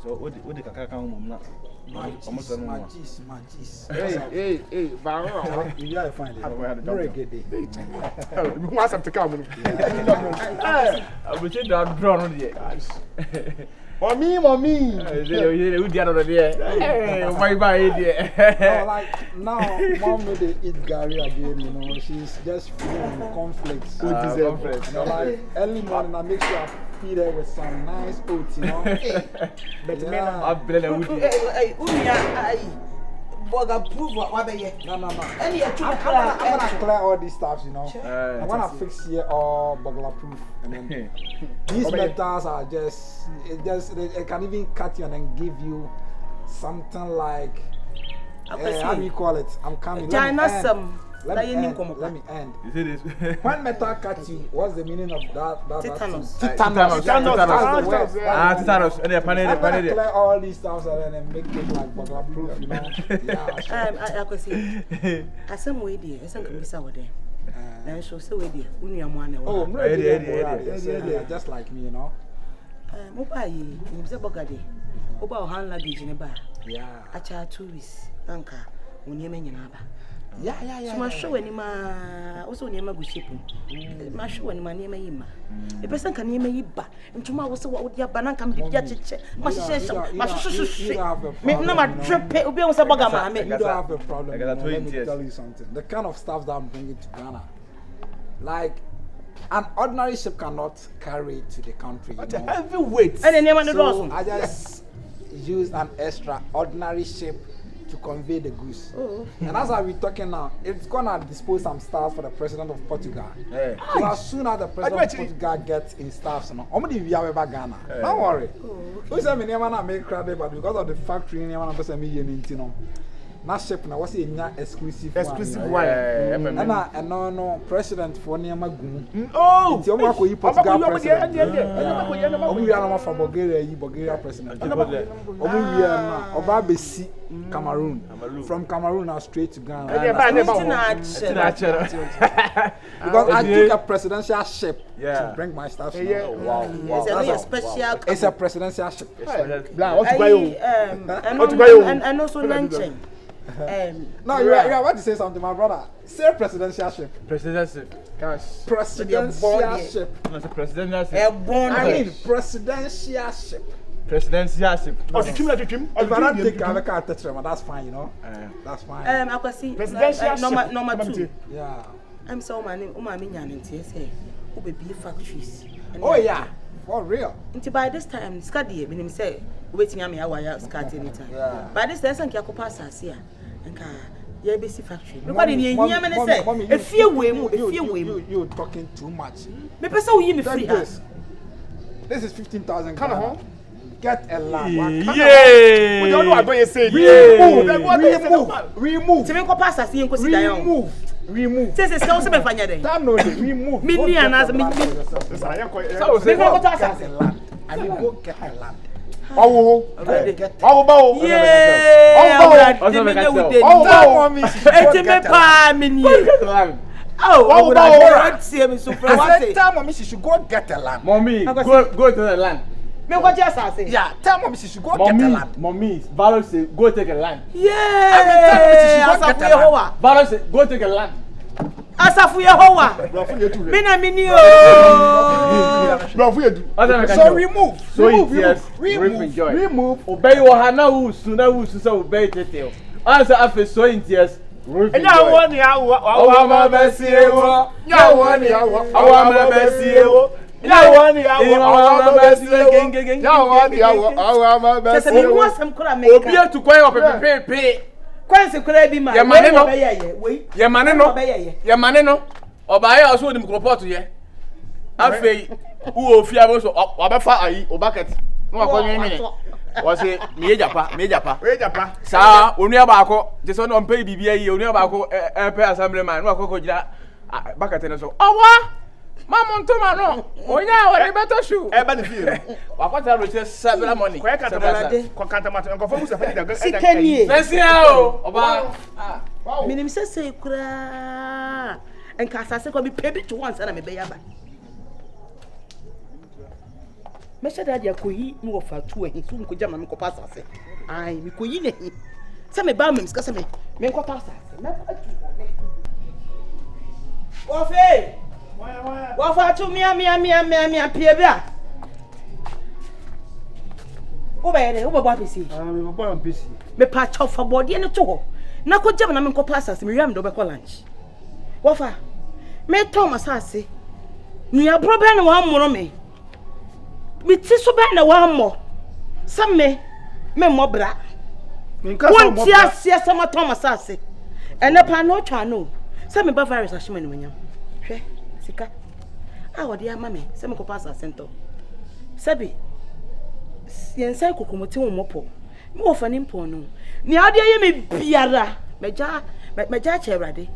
so what the kaka mum na. Magis. Hey, You are fine. Melegede. We want some to come. I will say that drawn there. Mommy. You did already. Hey, why buy it? Like now, mom made they eat Gary again, you know. She's just feeling conflicts. Like early morning, I make sure I feed her with some nice oats, you know. But I've been a wood. Prove what they No. I'm gonna clear all these stuffs, you know. I wanna fix here all burglar proof, and then these metals are it can even cut you and then give you something like how do you call it? I'm coming. Let me end. When metal cut you, what's the meaning of that? Tetanus. Tetanus. Tetanus. I'm gonna clear all these stuffs and then make it like burglar proof, you know. I could see. I some way there. I some can be sour there. And so way there. Only I'm one. Oh, ready. Just like me, you know. Mobile, you say Bogade. Oba hand luggage in a bar. Yeah. I charge tourists. Anka. When you mean Yeah. So my show anima also near my ship. My show and my name Ima. A person can name me ba. And tomorrow was what your banana can be judged. My sister, my sister, my trip, Obi was a bugama. You don't have a problem. Let me tell you something. The kind of stuff that I'm bringing to Ghana, like an ordinary ship cannot carry it to the country. It's a heavy weight. And then so I just used an extraordinary ship to convey the goods. And as we're talking now, it's gonna dispose some stuff for the president of Portugal. So as soon as the president of Portugal gets in stuff, we have ever Ghana. Don't worry. We say me never make credit, but because of the factory, never person me na ship na what's a exclusive one. And no president for Niama Gum. Oh, it's your Portugal president. We are from Bulgaria president. Obabesi Cameroon. From Cameroon now straight to Ghana. Because I took a presidential ship to bring my stuff. Wow. It's a presidential ship. And also lunching. No, you want to say something, my brother. Say presidential ship. Presidential ship. Presidential ship. I mean presidential ship. Presidential ship. Oh, the team. If I don't take a car, that's fine, you know. That's fine. I can see number 2. Yeah. I'm so my name, and say, who be beef factories. Oh yeah, for real. Until by this time, Scotty, when him say, waiting at me, Awo Yaa Scotty anytime. By this time, I can pass us here. And yeah, basic factory. Nobody in Yemen say, if you're talking too much. Maybe so you me free. This is 15,000. Come on. Get a land. Yeah. We don't know what you say. Remove. To make a pass us here and consider remove. Say say so me fanya dey. That no remove. Me ni anas me. So say go get a land. I mean go get a land. Awo. Tell mommy she should go get a land. Mommy, go to the land. Me what just say? Yeah, tell mommy she should go get a land. Mommy, Valo say go take a land. Yeah. I mean tell mommy she should go get a land. Valo say go take a land. Asafu Yehowa. Me na me ni o. So remove. Remove. Obey wo ha na wu so obey tete. Answer afi so in tears. Nya wo ni awo ma be si ewo. Nya wo ni awo ma be si ewo. Nya wo ni awo ma be si ewo. Nya wo ni awo ma be si ewo. Obi atu kwan opepepe. Kwanse kura bi ma. Ye mane no. Oba ya so ni microport ye. Afei, wo ofia bo so obefa ayi obucket. No akonye mi. Wo se me japa. Sa onua ba akọ, je so no mpe bibia yi, onua ba akọ pe assembly man, no akọ gira bucket no so. Owa! Mama ntoma no. Onya wore beto shoe. Eba ni fie. Wakota ro che several money. Kwa kanta mata. Nkofo musa fa daga. Sikanie. Sensia o. Oba. Minim se kura. Enka asase ko bi pebi to once na me be yaba. me sha daddy akoyi me wo fa tu ehin so nko jama me ko pass ase ai me koyi ne hin se me ba me ska se me nko pass ase me fa tu wo fe wo fa tu mia pie bia wo ba yede wo ba pesi me ba pesi me pa chofa body ne to ho na ko jama na me nko pass ase me wiam do be ko lunch wo fa me Thomas ase nua problem na wa mmoro me ti so ba na wa mo samme me mobra won ti ase sama Thomas ase ene pa no twa no samme ba virus ahima ni wanyam hwe sika a wode ama me samme ko pass center sabi yensa kokomote wo mopo me wo fani mpo no ni ade ye me biara meja cherade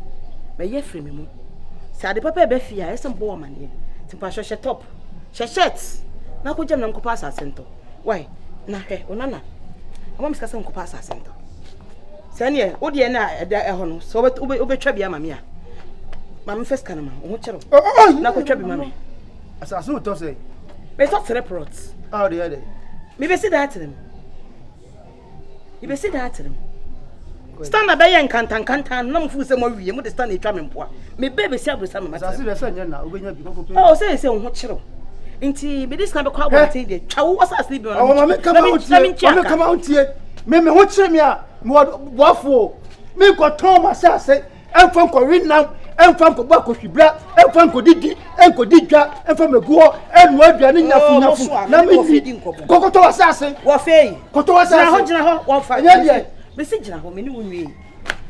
me ye free me mu sa ade papa be fia esem bo wo mane ti pa hwehwe top shirt na ko jam na ko pass center why na he onana ama miska se ko pass center sane wo de na eho no so obetwa bia ma me a ma me first kana ma wo kyero na ko twa bi ma me asaso to say me to report how the other me be see that them you be see that them stand up by nkanta na mfu se mo wie mo de stand etwa me mpoa me be si abrosa me mata asaso be se nya na obenya bi ko pe oh say wo kyero nti me dis na be kwa abonte de twa wo asa sleep on oh me come out here me ho kyere me a me wafo me ko Thomas ase enfam ko winam enfam ko ba ko hwibra enfam ko didi enko didwa enfam meguo enu aduane nyafu na me kokoto wasase wo fei koto wasase gina ho wo fa me si gina ho me ni wonwie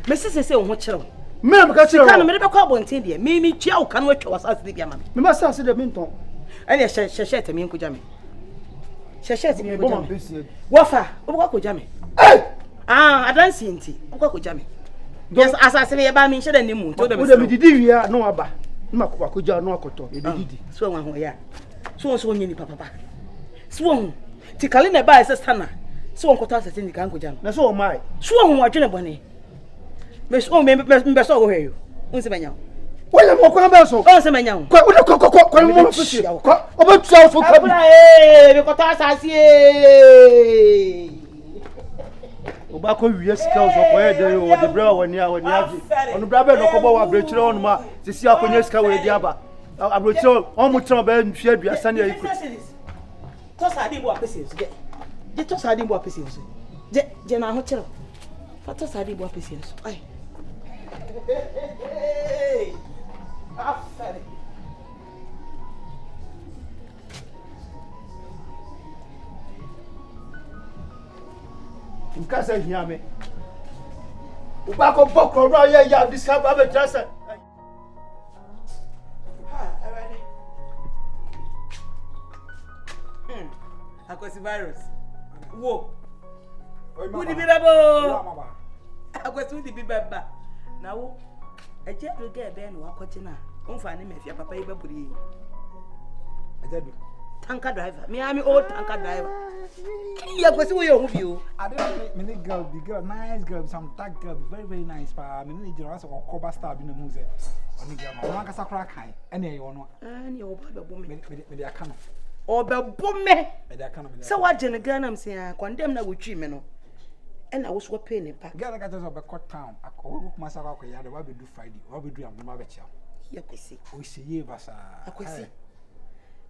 me si se wo kyero me ka kyero kan me de be kwa abonte de me tua wo kan wo twa wasase de bia ma me ma sase de me nton ene sheshe temi nko jame sheshe temi nko jame jame wo fa wo ko jame adansi nti wo ko jame yes asase me ba mi nhye da ne mu to de me me didi wia no aba ma ko ja no akoto e didi so nwa ho ya so nyeni papa so ti Cali na ba ese sana so nkoto asase ni kan ko jame na so mai so ho adwene bone me so me so go heyo unse banya wala mo ko ba so unse banya ko mo fisi ko obetua fo ko me ko ta asase oba ko wiye sika so ko e de o de bra woni afi onu bra be no ko bo wa brechire on ma sisi akonya sika we di aba abrechire on mu tran ba nhwe aduasa ne ayi to sa di bo apese je to sa di bo apese je na ho kire fa to sa di bo apese ai afere Nkasa hia me uba ko bokro ro ya discover be trasa already akwesi virus wo udi bi babo akwesi udi bi baba na wo eje do ge be no akoje na onfa ne mafia papa yi baburi Ajadu tanker driver me am old tanker driver ya kwesi wo yo hu bi o I don't know, girl, the girl, nice girl, some dark girl, very nice. But me need you also cover star in the music. Only girl, my one can crack high. Any you know? Any oba be me Me dey can. Oba me. Me dey can. So what gen girl am say condemn na wo twi me no. And I was what pay ne pa. Girl like just be cut town. I go look myself akọ ya, we be do Friday. We be do am ma be chia. Ya kwesi. O se ye basa. Akwesi.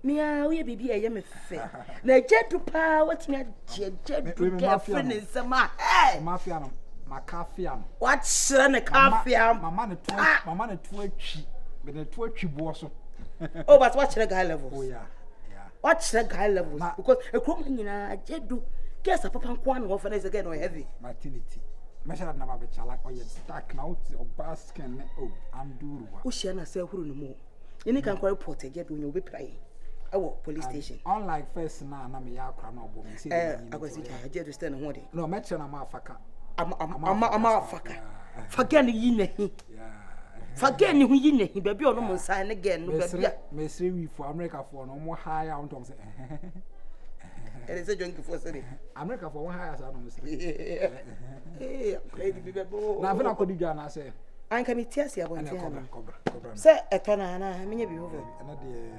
Me a we bibi e ye me fe. Na jedu pa what me jedu girlfriend nsema. Eh. Mafia no. Makafia no. What shira ne kafia. Mama ne tu atwi. Me ne tu atwi bo so. Oh, but what shira guy levels? Oh yeah. What shira guy levels? Because a krom nyina jedu guess papa nko an wo fa na say no heavy. Martinity. Mesha na ba be chala ko ye stack na o basken o anduru wa. O shia na say huru no mo. Yeni kan ko report jedu nya obi prai. Awo police station. Unlike first na me ya akra na obo me say akwasi jedu stand ho de. No, mecha na ma afaka. Ama afaka. Forget yi na hi. Forget ni hu yi na hi ba bi ono mo nsan ne gen no ba bia. Me say we for America for no mo high out on say. Ele say jonki for say. America for one high as no say. Crazy bi bebo. Na fa na ko di dwa na say. An ka mi tiasi abonti ha. Cobra. Say etona na me nya bi ho. Na de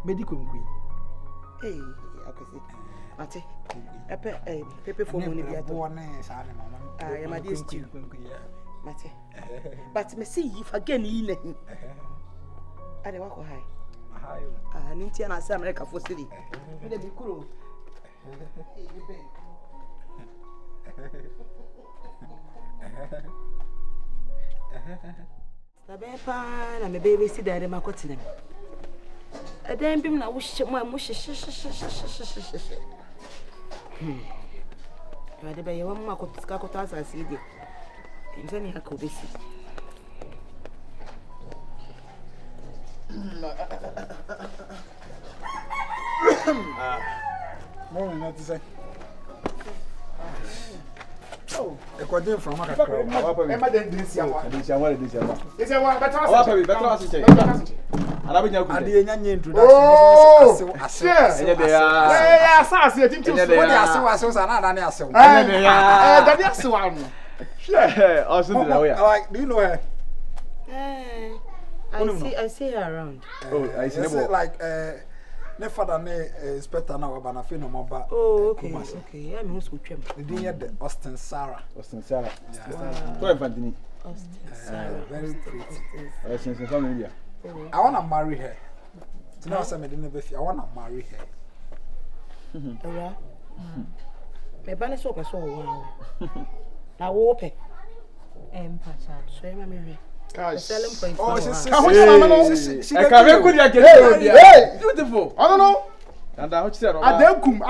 medical nkui. Hey, akwesi. Ate. Pepe for money be ato. I am a dear stew. Mate. But me see if again in it. I don't walk high. I need to answer America for city. Let me cool. The bear and my baby sit there in my cotton. I don't be now wish my mush. I had a baby, one more could scatter as I see it. In any could be sick. Morning, not to say. Oh, a quadrant from my Emma didn't see what it is. It's a one better. I didn't introduction. Oh, yes, I think that's one. Yeah, also, do you know her? I see her around. Oh, I see like ne father ne inspector na oba na fe no moba. Oh, okay. Okay. I'm who's with them. They did the Austin Sarah. Austin Sarah. So Infantini. Austin Sarah. Very pretty. Austin family. I want to marry her. You know some me I want to marry her. Oh yeah. Me bana so person wow. Na wo pe. Empacha. So you marry. Selling point. Oh, she beautiful. I don't know. Adenkum.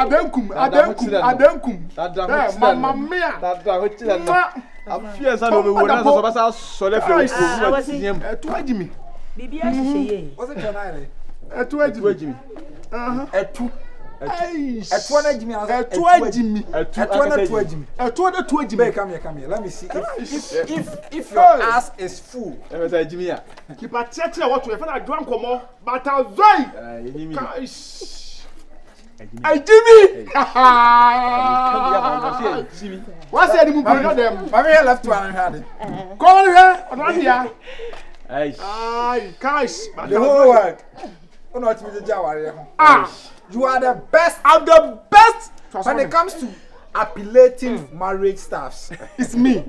Mamma mia. I fear son of a woman as so left to Jimmy. Bibi Ashe. What's it tonight? To Jimmy. Come here. Let me see if your ass is full. Jimmy. Keep a chat what we find drunk more, but I'll say. Jimmy. What's the name of them? My left one had it. Come on here, on here. Aye, guys, the whole world. Oh, not with the Jawari. You are the best. I'm the best when it comes to appealing marriage staffs. It's me.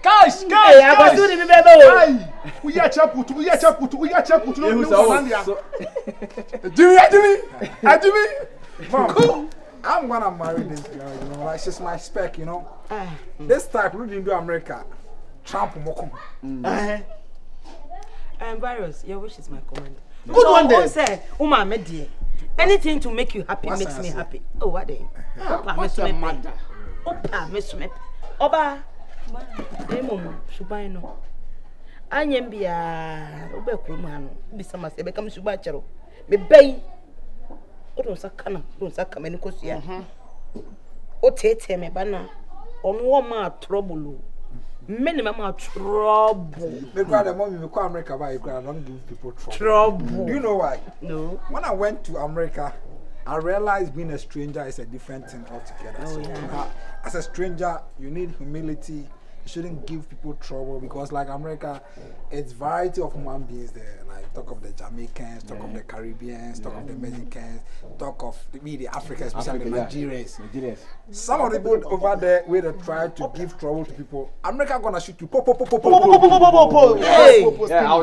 Guys, I was doing it, baby. We are chaput. Jimmy. Mom, I'm gonna marry this girl, you know, like she's my spec, you know. This type we didn't do America. Trump mokum. Virus, your wish is my command. Good one day. Say, Uma Medie. Anything to make you happy makes me happy. Oh, what day? What's your mother? Opa, Miss Smith. Oba. Demon, Subino. I am be a Obekrumano. Be some must become Subachero. Be bay. O don't suck many cosia. O take me banner. On one trouble. Minimum trouble. They grab the mommy we call America by don't give people trouble. Do you know why? No. When I went to America, I realized being a stranger is a different thing altogether. Oh, yeah. As a stranger, you need humility. You shouldn't give people trouble because, like America, it's variety of human beings there. Like talk of the Jamaicans, talk of the Caribbeans, talk of the Mexicans, talk of the Africans, especially the Nigerians. Some of the people over there, where they try to give trouble to people, America gonna shoot you. Hey, yeah, I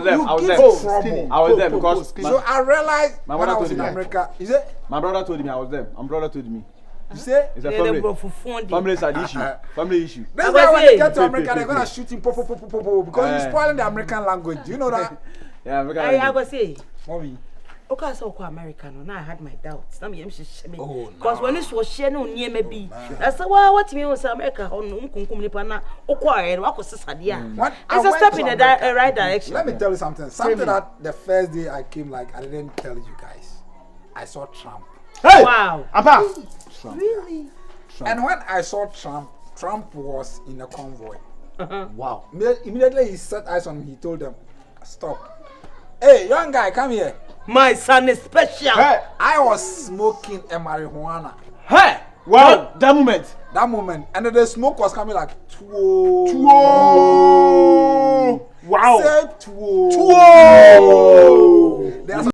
was there because. So I realized when I was in America, is it? My brother told me I was there. My brother told me. You say? It's a family side issue. Family issue. That's why when they get to America, they're gonna shoot him because you're spoiling the American language. Do you know that? Yeah, I was say. Mommy. Okay, I saw American. Now I had my doubts. Now me because when this was sharing on near maybe. I said, well, what me was America on Kumkumipana? Okay, what was this idea? It's a step in the right direction. Let me tell you something. Something that the first day I came, like I didn't tell you guys. I saw Trump. Hey! Wow. Apa! Really? And when I saw Trump was in a convoy. Wow. Immediately he set eyes on me. He told them, stop. Hey, young guy, come here. My son is special. Hey. I was smoking a marijuana. Hey! Wow! That moment. And the smoke was coming like, two. Wow. Said two. Two. There's